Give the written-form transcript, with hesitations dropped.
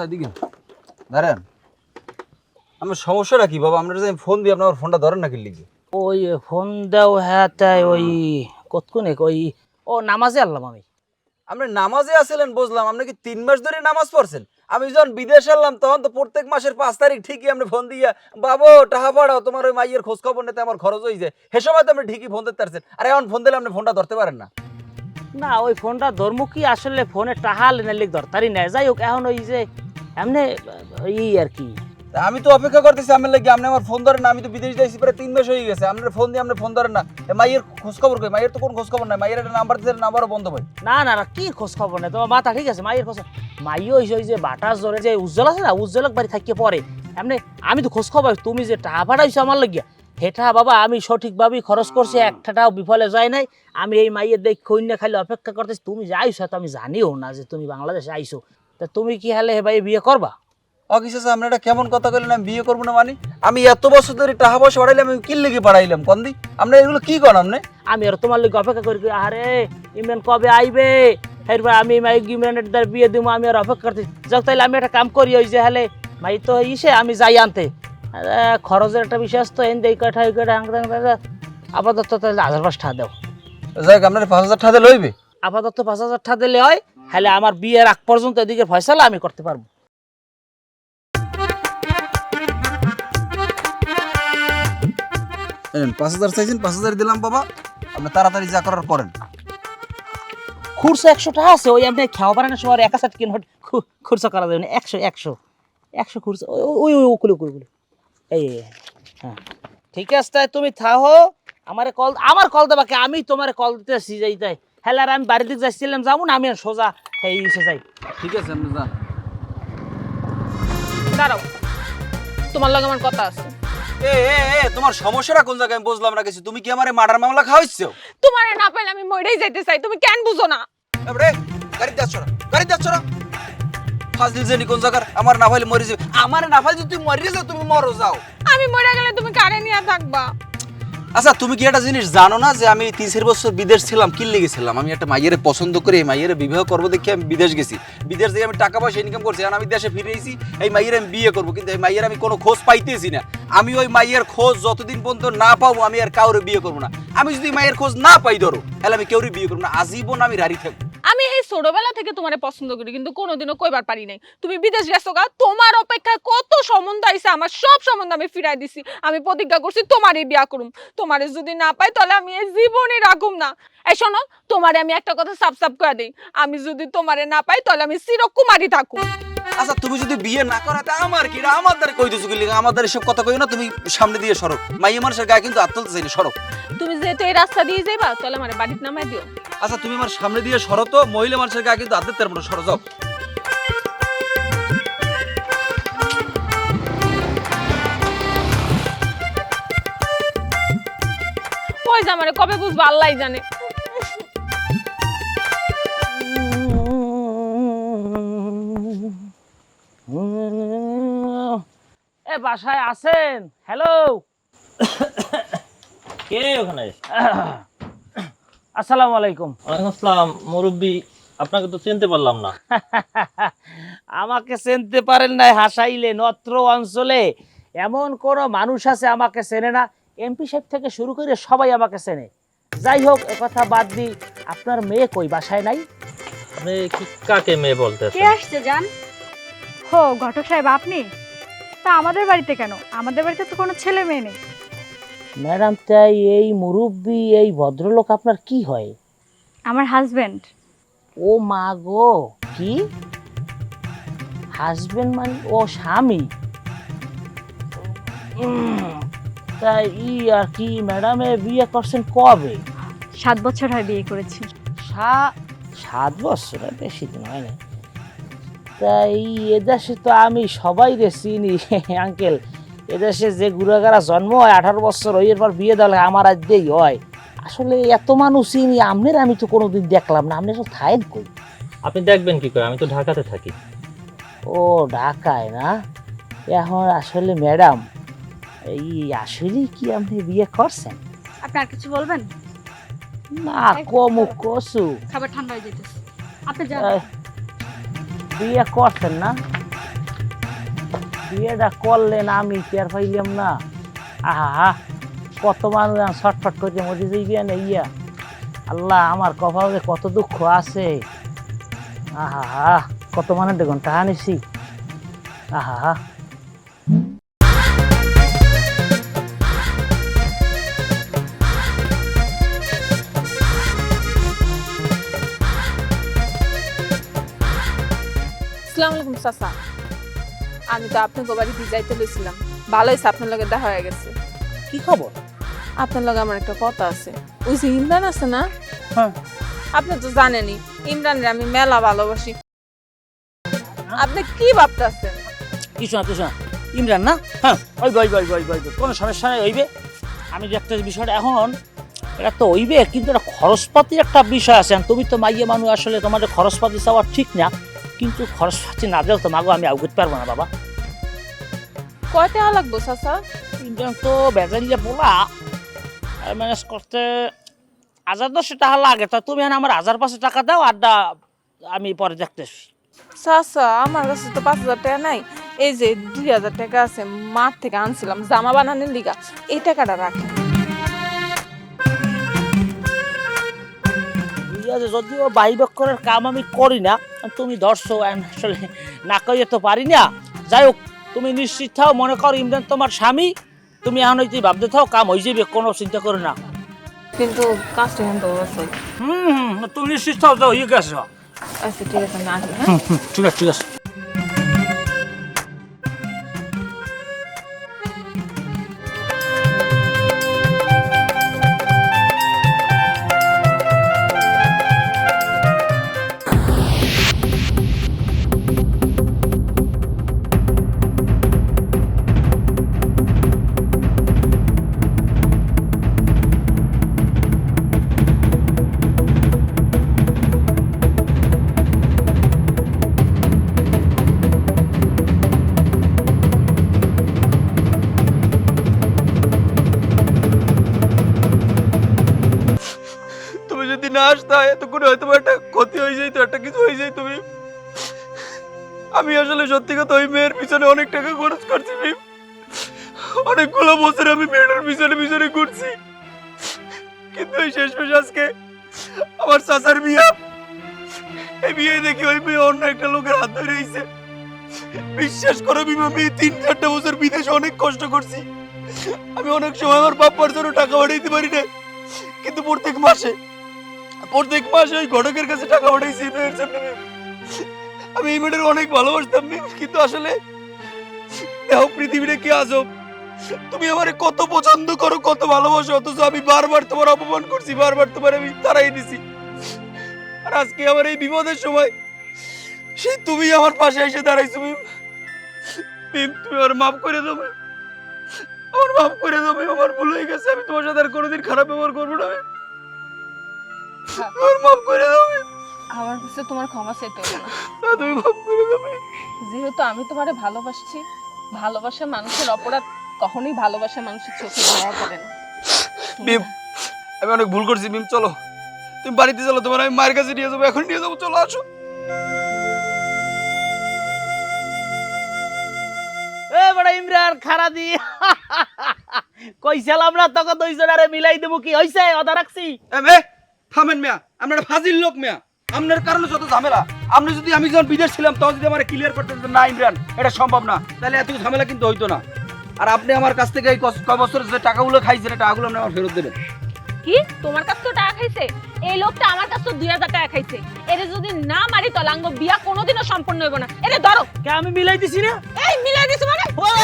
এদিকে ধরেন। আমার সমস্যাটা কি বাবা? আপনার যে ফোন দিয়ে আপনার ফোনটা ধরেন না কি লিখে? ওই ফোন দাও হ্যাঁ তাই ওই কতক্ষণে ওই ও নামাজে আনলাম আমি। আপনি নামাজে আছিলেন বুঝলাম, আপনি কি 3 মাস ধরে নামাজ পড়ছেন? আমি যখন বিদেশে এলাম তখন তো প্রত্যেক মাসের 5 তারিখ ঠিকই আপনি ফোন দিয়া বাবু টাকা পাঠাও, তোমার ওই মাইয়ের খোঁজ খবর নিতে আমার খরচ হয়ে যায়। সে সময় তো আপনি ঠিকই ফোন দিতে পারছেন, আর এখন ফোন দিলে আপনি ফোনটা ধরতে পারেন না। না ওই ফোনটা ধর্ম কি আসলে ফোনে টাহা লেনালিক দরকারই নাই। যাই হোক এখন ওই যে এমনি ই আর কি। তা আমি তো অপেক্ষা করতেছি আমার লাগি, আপনি আমার ফোন ধরেন না। আমি তো বিদেশ যাইছি প্রায় 3 মাস হয়ে গেছে, আপনার ফোন দিয়ে আপনি ফোন ধরেন না। মাইয়ের খোঁজ খবর কই? মাইয়ের তো কোনো খোঁজ খবর নাই। মাইয়ের একটা নাম্বার দিতে নাম্বারও বন্ধ ভাই। না না না কি খোঁজ খবর নেই তোমার মাথা ঠিক আছে। মাইয়ের খোঁজ মাইও হয়েছে ওই যে বাটার জোরে যে উজ্জ্বল আছে না, উজ্জ্বলক বাড়ি থাকিয়ে পরে এমনি আমি তো খোঁজ খবর। তুমি যে টাকা পাঠাইছো আমার লাগিয়া হেটা বাবা আমি সঠিকভাবেই খরচ করছি, একটাটাও বিফলে যায় নাই। আমি এই মাইয়ের দেখ কইনা খালি অপেক্ষা করতেছি। তুমি যে আইছো তো আমি জানিও না যে তুমি বাংলাদেশে আইছো। তা তুমি কি হালে হে ভাই বিয়ে করবা? অকিস আছে, আপনি এটা কেমন কথা কইলেন? আমি বিয়ে করবো না মানে? আমি এত বছর ধরে টাকা পয়সা পাঠাইলাম, আমি কি লেগে পাঠাইলাম কন দি? আপনি এগুলো কি করেন আপনি? আমি আর তোমার লোক অপেক্ষা করি আরে ইমরান কবে আইবে। এরপর আমি মাই ইমরানের দ্বার বিয়ে দিব, আমি আর অপেক্ষা করতে যাক। তাইলে আমি একটা কাম করি ওই যে হালে মাই তো ইসে আমি যাই আনতে। খরচের একটা বিষয় আছে তো এন দেই কাঠা এই কাঠা আপাতত তাহলে 1000 টাকা দাও। যাই আপনার 5,000 টাকা দিলে হইবে? আপাতত 5000 টাকা দিলে হয়, হলে আমার বিয়ের আগ পর্যন্ত এদিকে ফয়সালা আমি করতে পারবো। 5,000 চাইছেন, 5,000 দিলাম বাবা। আপনি তাড়াতাড়ি যা করার করেন। খুরসা 100 টাকা আছে, ওই আপনি খাওয়া বানানোর সময় 1 কিলো খুরসা করা যাবে না। 100 খুরসা ওই ওই ওকুলে ওকুলে এই হ্যাঁ ঠিক আছে। তাই তুমি থাহো, আমার কল দেবাকে আমি তোমার কল দিতেছি যাই তাই। হ্যাঁ আর আমি বাড়ির দিকে যাচ্ছিলাম যাবো না, আমি আর সোজা এই ইসে যাই। ঠিক আছে আপনি যান। দাঁড়াও, তোমার লগে আমার কথা আছে। এ এ এ তোমার সমস্যাটা কোন জায়গায় আমি বুঝলাম না কিছু। তুমি কি আমারে মার্ডার মামলা খাওয়াইছো? তোমারে না পাইলে আমি মরেই যাইতে চাই, তুমি কেন বুঝো না? এবারে গাড়ি যাচ্ছ না, গাড়ি যাচ্ছ না। ফাজলিল জানি কোন জায়গার? আমার না ফাইলে মরে যাবে। আমারে না ফাইলে তুমি মরে যাও, তুমি মরো যাও। আমি মরে গেলে তুমি কারে নিয়ে থাকবা? আচ্ছা তুমি কি একটা জিনিস জানো না যে আমি 3 বছর বিদেশ ছিলাম? কি লেগেছিলাম? আমি একটা মাইয়েরে পছন্দ করে এই মাইয়েরে বিবাহ করবো দেখে আমি বিদেশ গেছি। বিদেশ থেকে আমি টাকা পয়সা ইনকাম করছি, আর আমি দেশে ফিরে এসেছি এই মাইয়ের আমি বিয়ে করবো। কিন্তু এই মাইয়ের আমি কোনো খোঁজ পাইতেছি না। আমি ওই মাইয়ের খোঁজ যতদিন পর্যন্ত না পাবো আমি আর কাউরে বিয়ে করবো না। আমি যদি মাইয়ের খোঁজ না পাই ধরো, তাহলে আমি কেউরে বিয়ে করবো না। আজীবন আমি রাড়ি থাকবো। আমি এই ছোটবেলা থেকে তোমারে পছন্দ করি, কিন্তু কোনোদিনও কইবার পারি নাই। তুমি বিদেশ গেছো গা, তোমার অপেক্ষায় কত সম্বন্ধ আইছে, আমার সব সম্বন্ধ আমি ফিরাই দিছি। আমি প্রতিজ্ঞা করছি তোমারই বিয়া করুম। তোমারে যদি না পাই তাহলে আমি এই জীবনে রাখুম না। এই শোনো, তোমারে আমি একটা কথা সাপ সাপ করে দিই, আমি যদি তোমারে না পাই তাহলে আমি চিরকুমারী থাকুম। আচ্ছা তুমি যদি বিয়ে না করাতে আমার কি? আমার দ্বারা কই দিছো কি? আমার দ্বারা এসব কথা কইও না। তুমি সামনে দিয়ে সরো। মাইয়া মানুষের গায়ে কিন্তু হাত তুলতে চাইনি, সরো। তুমি যেহেতু এই রাস্তা দিয়ে যাইবা তাহলে আমার বাড়িতে নামাই দিও। আচ্ছা তুমি আমার সামনে দিয়ে সরো তো। মহিলা মানুষের গায়ে কিন্তু হাত দিতে পারবো না, সরো যাও। ওই যে আমারে কবে বুঝবো আল্লাহই জানে। এ বাসায় আছেন? হ্যালো কে ওখানে? আসসালামু আলাইকুম। ওয়ালাইকুম আসসালাম। মুরব্বী, আপনাকে তো চিনতে পারলাম না। আমাকে চিনতে পারেন নাই হাসাইলেন। অত্র অঞ্চলে এমন কোন মানুষ আছে আমাকে চেনে না? এমপি সাহেব থেকে শুরু করে সবাই আমাকে চেনে। যাই হোক কথা বাদ দিই, আপনার মেয়ে কই? বাসায় নাই? আপনি কি কাকে মেয়ে বলতে? কে আসছে জান? হো ঘটক সাহেব আপনি? তা আমাদের বাড়িতে কেন? আমাদের বাড়িতে তো কোনো ছেলে মেয়ে নেই। ম্যাডাম তাই এই মুরব্বী এই ভদ্রলোক আপনার কি হয়? আমার হাজবেন্ড। ও মা গো, কি হাজবেন্ড মানে? ও স্বামী। তাই ই আর কি ম্যাডামে বিয়ে করছেন কবে? 7 বছর হয় বিয়ে করেছি। 7 বছর? বেশি দিন হয় না। তাই এদেশে তো আমি সবাই রে চিনি আঙ্কেল। এদেশে যে গুড়াগাড়া জন্ম হয় 18 বছর হয়ে পর বিয়ে দেওয়া আমার আজ দিয়েই হয়। আসলে এত মানুষ চিনি আপনার আমি তো কোনোদিন দেখলাম না। আপনি সব থাকেন কই? আপনি দেখবেন কি করে? আমি তো ঢাকাতে থাকি। ও ঢাকায় না? এখন আসলে ম্যাডাম এই আসলে কি আপনি বিয়ে করছেন? আপনি আর কিছু বলবেন? না কমু কসু। খাবার ঠান্ডা হয়ে যেতেছে, আপনি যান। বিয়ে করছেন না? বিয়েটা করলেন আমি টের পাইলাম না। আহা কত মানুষ ছটফট করে মরে যাইবে না ইয়া। আল্লাহ আমার কপালে কত দুঃখ আছে। আহা কত মানুষ দেখুন টাকা নিছি। আহা আসসালামু আলাইকুম চাচা। আমি তো আপনাকে বাড়িতে যাইতে লইছিলাম, ভালো হয়েছে আপনার লগে দেখা হয়ে গেছে। কি খবর? আপনার লগে আমার একটা কথা আছে। ওই যে ইমরান আছে না, হ্যাঁ আপনি তো জানেনই ইমরানের আমি মেলা ভালোবাসি। আপনি কি ভাবতেছেন? কিছু না ইমরান না, হ্যাঁ ওই বই কোনো সমস্যা নেই হইবে। আমি যে একটা বিষয়টা এখন এটা তো হইবে, কিন্তু এটা খরচপাতির একটা বিষয় আছে। তুমি তো মাইয়ে মানুষ, আসলে তোমাদের খরচপাতি চাওয়া ঠিক না, কিন্তু খরচপাতি না দিলেও তো মাগো আমি আউগতে পারবো না বাবা। কয় টাকা লাগবো চাচা? ইমরান তো বেজারিয়া বলা ম্যানেজ করতে 1000-1000 টাকা লাগে। তা তুমি আমার 1000-500 টাকা দাও, আড্ডা আমি পরে দেখতেছি। চাচা আমার কাছে তো 5000 টাকা নাই, এই যে 2000 টাকা আছে, মাঠ থেকে আনছিলাম জামা বানানোর লিগা, এই টাকাটা রাখেন। যদিও বাহিবক্ষরের কাম আমি করি না, তুমি ধরছো, আসলে না কইয়ে তো পারি না। যাই হোক তুমি নিশ্চিত থাও, মনে করো ইমরান তোমার স্বামী, তুমি এখন ওই ভাবতে থাও, কাম হয়ে যাবে, কোনো চিন্তা করো না। কিন্তু কাজটা কিন্তু আছে। তুমি নিশ্চিত থাও, যাও হয়ে গেছে। আচ্ছা ঠিক আছে, না আসি, হ্যাঁ? ঠিক আছে। তুমি যদি না আসতে এত করে হয়তো একটা ক্ষতি হয়ে যায়, তো একটা কিছু হয়ে যায়। তুমি আমি আসলে সত্যি কথা ওই মেয়ের পিছনে অনেক টাকা খরচ করছি মিম। অনেকগুলো বছর আমি মেয়েটার পিছনে ঘুরছি, কিন্তু এই শেষমেশ আজকে আমার চাচার বিয়ে, এই বিয়ে দেখি ওই মেয়ে অন্য একটা লোকের হাত ধরে রয়েছে। বিশ্বাস করো মিম, আমি 3-4টা বছর বিদেশে অনেক কষ্ট করছি। আমি অনেক সময় আমার বাপ্পার জন্য টাকা পাঠাইতে পারি না, কিন্তু প্রত্যেক মাসে ওই ঘটকের কাছে টাকা পাঠাইছি মেয়ের জন্য। আমি এই মেয়েটার অনেক ভালোবাসতাম, কিন্তু আসলে দেখো পৃথিবীটা কি আজব। তুমি আমারে কত পছন্দ করো, কত ভালোবাসো, অথচ আমি বারবার তোমার অপমান করছি, বারবার তোমার আমি তাড়াই দিছি। আর আজকে আমার এই বিপদের সময় সেই তুমি আমার পাশে এসে দাঁড়াইছো মিম। তুমি আমার মাফ করে দাও, আমার মাফ করে দাও। আমার ভুল হয়ে গেছে, আমি তোমার সাথে আর কোনোদিন খারাপ ব্যবহার করবো না। আমার মাফ করে দাও, আমার কাছে তোমার ক্ষমা চাইতে হবে না। তুমি মাফ করে দাও। যেহেতু আমি তোমারে ভালোবাসছি, ভালোবাসা মানুষের অপরাধ কখনোই ভালোবাসা মানুষের চোখে ধরা পড়ে না। মিম আমি অনেক ভুল করছি মিম, চলো তুমি বাড়িতে চলো, তোমার আমি মায়ের কাছে নিয়ে যাবো, এখন নিয়ে যাবো, চলো আসো। এ বড় ইমরান খারা দি কইছিলাম না তোকে দুইজনারে মিলাই দেবো, কি হইছে? অদা রাখছি। থামেন মিয়া, আপনার ফাজিল লোক মিয়া, আপনার কারণে যত ঝামেলা। আপনি যদি আমি যখন বিদেশ ছিলাম তখন যদি আমার ক্লিয়ার করতে দিতেন না ইমরান এটা সম্ভব না, তাহলে এত ঝামেলা কিন্তু হইতো না। আর আপনি আমার কাছ থেকে এই কয় বছরের যে টাকাগুলো খাইছেন, এই টাকাগুলো আপনি আমার ফেরত দেবেন। কি তোমার কাছ তো টাকা খাইছে? এই লোকটা আমার কাছ তো 2000 টাকা খাইছে। এরে যদি না মারি তো লাঙ্গ বিয়া কোনোদিনও সম্পন্ন হইব না। এরে ধরো। কে আমি মিলাই দিছি না? এই মিলাই দিছ মানে? ওই